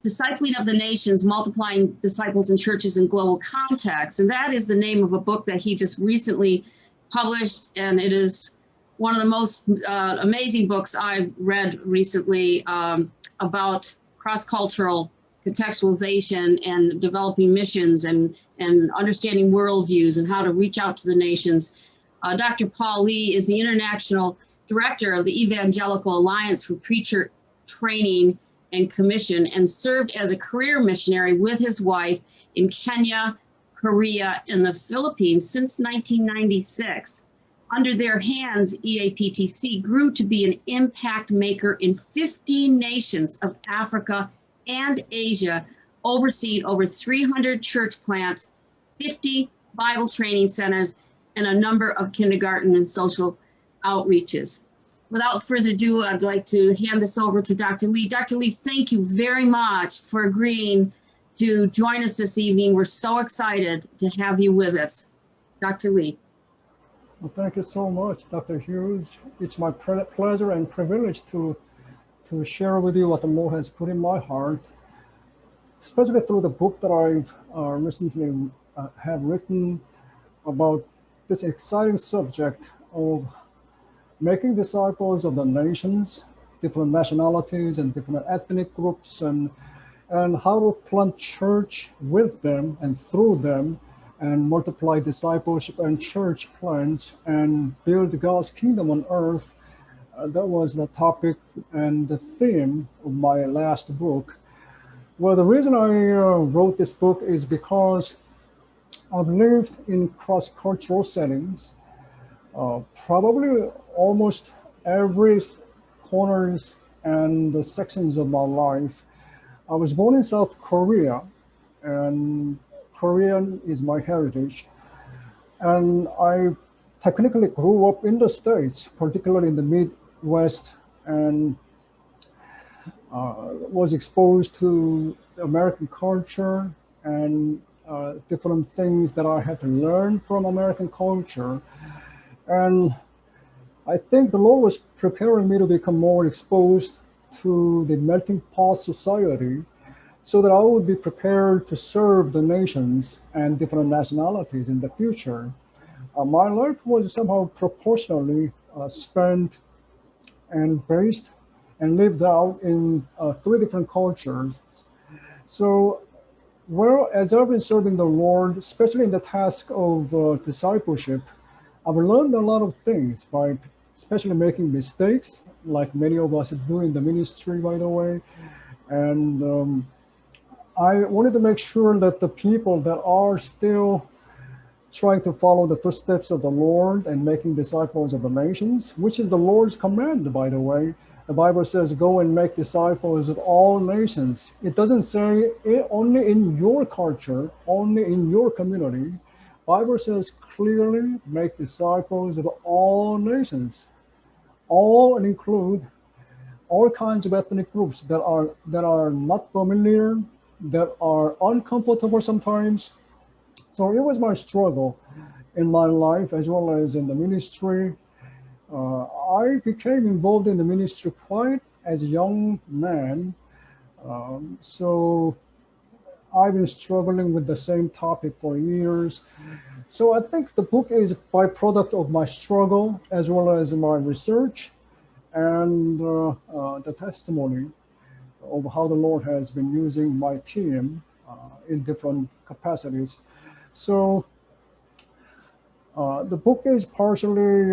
Discipling of the Nations, Multiplying Disciples in Churches in Global Contexts. And that is the name of a book that he just recently published. And it is one of the most amazing books I've read recently about cross-cultural contextualization and developing missions and understanding worldviews and how to reach out to the nations. Dr. Paul Lee is the International Director of the Evangelical Alliance for Preacher Training and Commission, and served as a career missionary with his wife in Kenya, Korea, and the Philippines since 1996. Under their hands, EAPTC grew to be an impact maker in 15 nations of Africa and Asia, overseeing over 300 church plants, 50 Bible training centers, and a number of kindergarten and social outreaches. Without further ado, I'd like to hand this over to Dr. Lee. Dr. Lee, thank you very much for agreeing to join us this evening. We're so excited to have you with us. Dr. Lee. Well, thank you so much, Dr. Hughes. It's my pleasure and privilege to share with you what the Lord has put in my heart, especially through the book that I've recently have written about this exciting subject of making disciples of the nations, different nationalities and different ethnic groups, and how to plant church with them and through them and multiply discipleship and church plants and build God's kingdom on earth. That was the topic and the theme of my last book. Well, the reason I wrote this book is because I've lived in cross-cultural settings, probably almost every corners and the sections of my life. I was born in South Korea, and Korean is my heritage. And I technically grew up in the States, particularly in the Midwest, and was exposed to American culture and different things that I had to learn from American culture. And I think the Lord was preparing me to become more exposed to the melting pot society so that I would be prepared to serve the nations and different nationalities in the future. My life was somehow proportionally spent and based and lived out in 3 different cultures. So, well, as I've been serving the Lord, especially in the task of discipleship, I've learned a lot of things by especially making mistakes, like many of us do in the ministry, by the way. And I wanted to make sure that the people that are still trying to follow the footsteps of the Lord and making disciples of the nations, which is the Lord's command, by the way. The Bible says, go and make disciples of all nations. It doesn't say only in your culture, only in your community. Bible says clearly, make disciples of all nations, all and include all kinds of ethnic groups that are not familiar, that are uncomfortable sometimes. So it was my struggle in my life as well as in the ministry. I became involved in the ministry quite as a young man. So I've been struggling with the same topic for years. So I think the book is a byproduct of my struggle as well as my research and the testimony of how the Lord has been using my team in different capacities. So the book is partially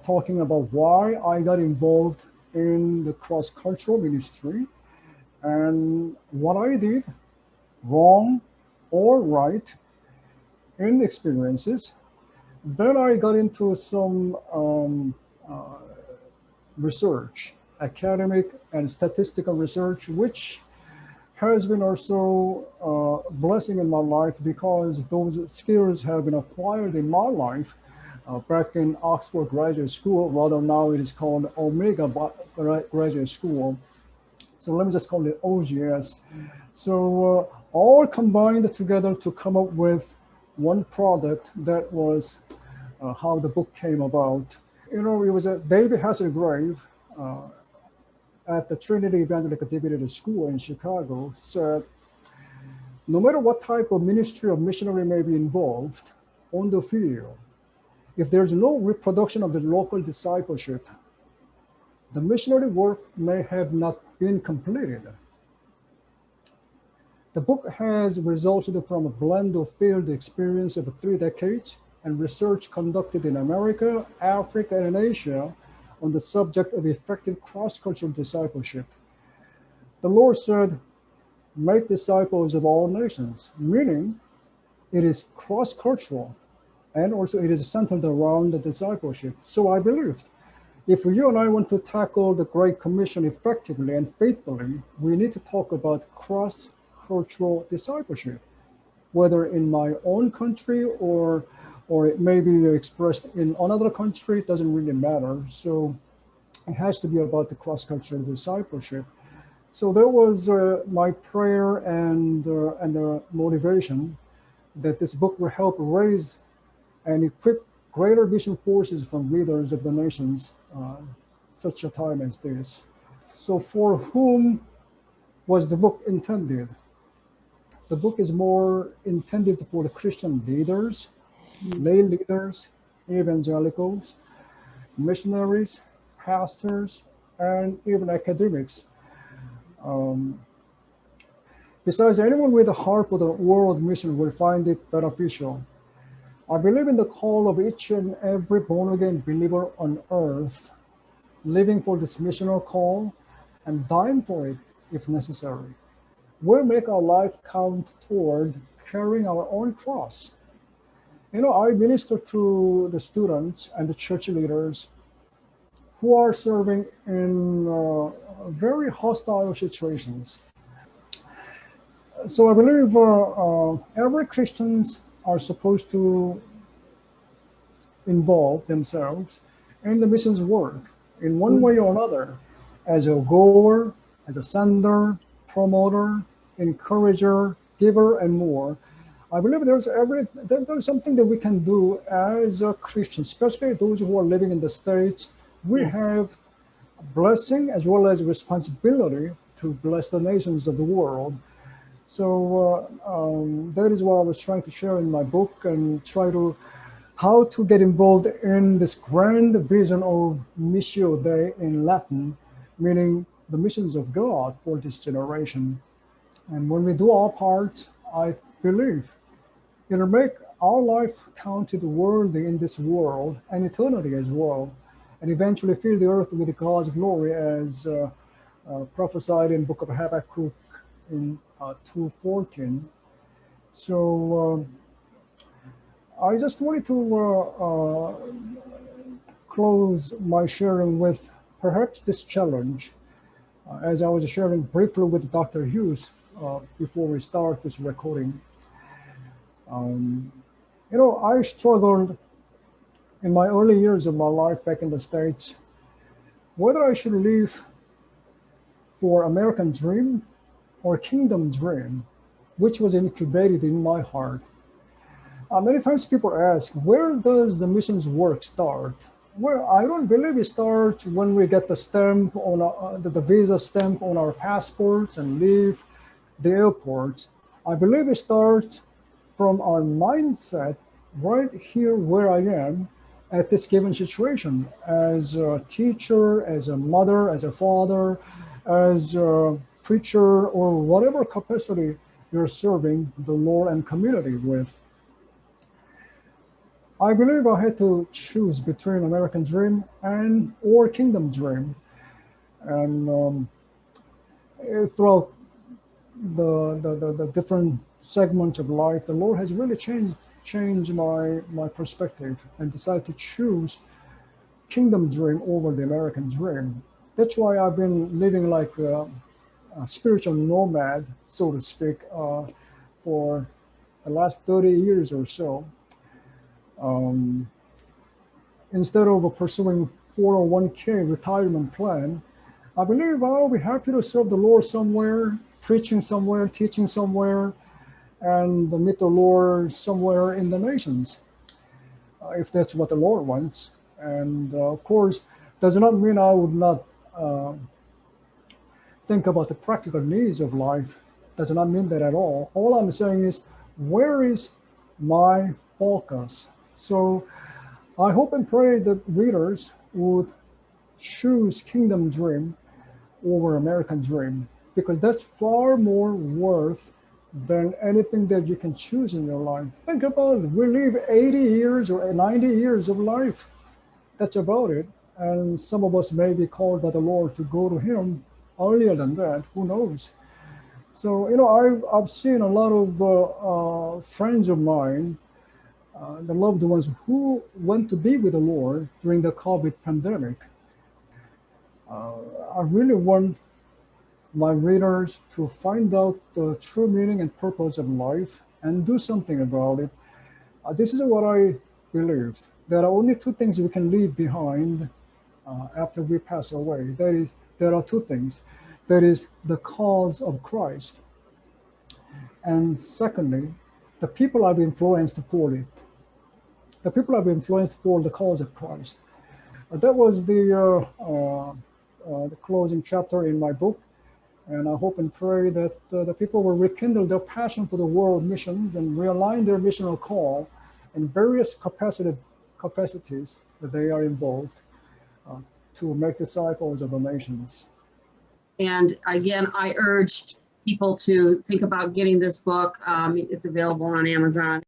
talking about why I got involved in the cross-cultural ministry and what I did wrong or right in experiences. Then I got into some research, academic and statistical research, which has been also a blessing in my life because those skills have been acquired in my life back in Oxford Graduate School. Rather now it is called Omega Graduate School. So let me just call it OGS. So all combined together to come up with one product that was how the book came about. It was a David Hasselgrave at the Trinity Evangelical Divinity School in Chicago said, no matter what type of ministry or missionary may be involved on the field, if there's no reproduction of the local discipleship, the missionary work may have not been completed. The book has resulted from a blend of field experience of 3 decades and research conducted in America, Africa, and Asia on the subject of effective cross-cultural discipleship. The Lord said, make disciples of all nations, meaning it is cross-cultural and also it is centered around the discipleship. So I believed if you and I want to tackle the Great Commission effectively and faithfully, we need to talk about cross-cultural discipleship, whether in my own country or it may be expressed in another country, it doesn't really matter. So it has to be about the cross-cultural discipleship. So that was my prayer and motivation that this book will help raise and equip greater vision forces from leaders of the nations, such a time as this. So for whom was the book intended? The book is more intended for the Christian leaders, lay leaders, evangelicals, missionaries, pastors, and even academics. Besides, anyone with a heart for the world mission will find it beneficial. I believe in the call of each and every born-again believer on earth, living for this missional call and dying for it if necessary. We'll make our life count toward carrying our own cross. I minister to the students and the church leaders who are serving in very hostile situations. So I believe every Christians are supposed to involve themselves in the missions work in one way or another, as a goer, as a sender, promoter, encourager, giver, and more. I believe there's something that we can do as a Christian, especially those who are living in the States. We have a blessing as well as responsibility to bless the nations of the world. So that is what I was trying to share in my book and try to how to get involved in this grand vision of Missio Dei in Latin, meaning the missions of God for this generation. And when we do our part, I believe it'll make our life counted worthy in this world and eternity as well, and eventually fill the earth with God's glory as prophesied in the book of Habakkuk in 2:14. So I just wanted to close my sharing with perhaps this challenge, as I was sharing briefly with Dr. Hughes before we start this recording. I struggled in my early years of my life back in the States, whether I should live for American dream or kingdom dream, which was incubated in my heart. Many times people ask, where does the missions work start? Well, I don't believe it starts when we get the stamp on the visa stamp on our passports and leave the airport. I believe it starts from our mindset right here where I am at this given situation, as a teacher, as a mother, as a father, as a preacher, or whatever capacity you're serving the Lord and community with. I believe I had to choose between American dream or kingdom dream. And throughout the different segments of life, the Lord has really changed my perspective and decided to choose kingdom dream over the American dream. That's why I've been living like a spiritual nomad, so to speak, for the last 30 years or so. Instead of pursuing 401k retirement plan, I believe I'll be happy to serve the Lord somewhere, preaching somewhere, teaching somewhere, and meet the Lord somewhere in the nations, if that's what the Lord wants. And of course, does not mean I would not think about the practical needs of life. Does not mean that at all. All I'm saying is, where is my focus? So I hope and pray that readers would choose Kingdom Dream over American Dream, because that's far more worth than anything that you can choose in your life. Think about it. We live 80 years or 90 years of life. That's about it. And some of us may be called by the Lord to go to Him earlier than that. Who knows? So, I've seen a lot of friends of mine, the loved ones who went to be with the Lord during the COVID pandemic. I really want my readers to find out the true meaning and purpose of life and do something about it. This is what I believe. There are only two things we can leave behind after we pass away. There are two things. There is the cause of Christ, and secondly, the people I've influenced for it. The people I've influenced for the cause of Christ. That was the closing chapter in my book. And I hope and pray that the people will rekindle their passion for the world missions and realign their missional call in various capacities that they are involved uh, to make disciples of the nations. And again, I urge people to think about getting this book. It's available on Amazon.